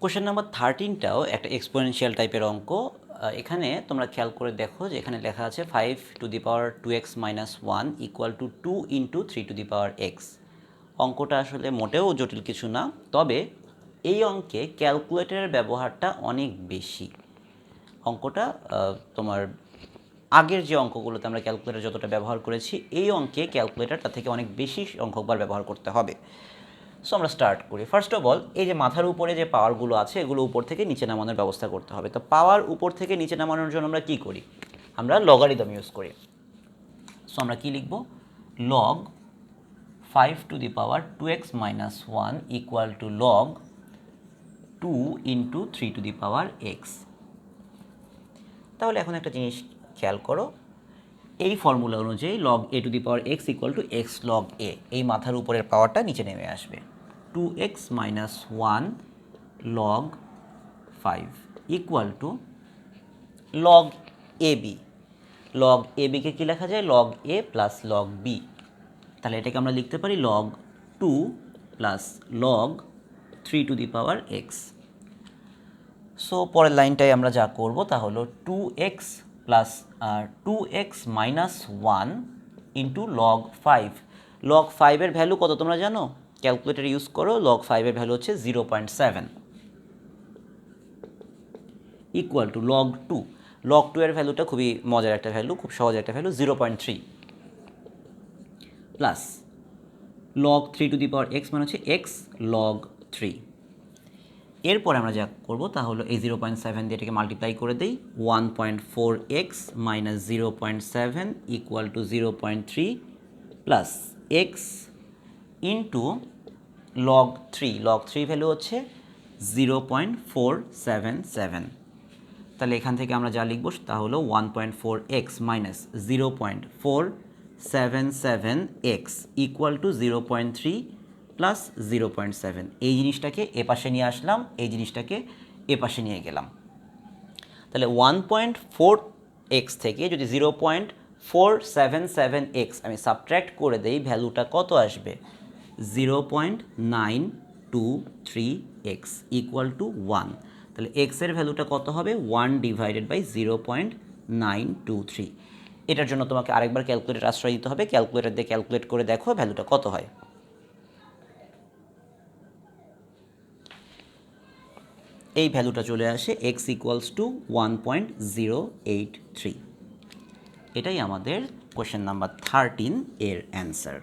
Question number 13টাও একটা exponential টাইপের অঙ্ক। এখানে তোমরা খেয়াল করে দেখো যে এখানে লেখা আছে 5 two the power 2x minus 1 equal to 2 into 3 to the power x। অঙ্কটা আসলে মোটেও জটিল কিছু না, তবে এই অঙ্কে ক্যালকুলেটরের ব্যবহারটা অনেক বেশি। অঙ্কটা তোমার আগের যে অঙ্কগুলোতে আমরা ক্যালকুলেটর যতটা ব্যবহার করেছি, এই অঙ্কে ক্যালকুলেটর তার থেকে অনেক বেশি সংখ্যকবার ব্যবহার করতে হবে। সো আমরা স্টার্ট করি। ফার্স্ট অফ অল, এই যে মাথার উপরে যে পাওয়ারগুলো আছে এগুলো উপর থেকে নিচে নামানোর ব্যবস্থা করতে হবে। তো পাওয়ার উপর থেকে নিচে নামানোর জন্য আমরা কী করি? আমরা লগারিদম ইউজ করি। সো আমরা কী লিখব? Log 5 two the power 2x minus 1 equal to log 2 into 3 to the power x। তাহলে এখন একটা জিনিস খেয়াল করো, এই ফর্মুলা অনুযায়ী log a to the power x equal to x log a, এই মাথার উপরের পাওয়ারটা নিচে নেমে আসবে। 2x minus 1 log 5 equal to log ab। Log ab-কে কী লেখা যায়? Log a plus log b। তাহলে এটাকে আমরা লিখতে পারি log 2 plus log 3 to the power x। So পরের লাইনটায় আমরা যা করব তা হলো 2x plus 2x minus 1 into log 5। Log 5-এর value কত তোমরা জানো? ক্যালকুলেটর ইউজ করো। লগ 5-এর ভ্যালু হচ্ছে 0.7 ইকুয়াল টু লগ 2। লগ 2-এর ভ্যালুটা খুবই মজার একটা ভ্যালু, খুব সহজ একটা value, 0.3 plus log 3 to the power x মানে হচ্ছে x লগ 3। এরপর আমরা যা করব তা হলো এই 0.7 দিয়ে এটাকে মাল্টিপ্লাই করে দিই। 1.4x minus 0.7 equal to 0.3 plus x into log 3। Log 3 value হচ্ছে 0.477। তাহলে এখান থেকে আমরা যা লিখব তা হলো 1.4x minus 0.477x equal to 0.3 plus 0.7। এই জিনিসটাকে এ পাশে নিয়ে আসলাম, এই জিনিসটাকে এ পাশে নিয়ে গেলাম। তাহলে 1.4x থেকে যদি 0.477x আমি সাবট্র্যাক্ট করে দেই, ভ্যালুটা কত আসবে? 0.923x equal to 1। তাহলে x-এর ভ্যালুটা কত হবে? 1 ডিভাইডেড বাই 0.923। এটার জন্য তোমাকে আরেকবার ক্যালকুলেটর আশ্রয় দিতে হবে। ক্যালকুলেটর দিয়ে ক্যালকুলেট করে দেখো ভ্যালুটা কত হয়। এই ভ্যালুটা চলে আসে x ইকুয়ালস টু 1.083। এটাই আমাদের কোশ্চেন নাম্বার 13 এর অ্যান্সার।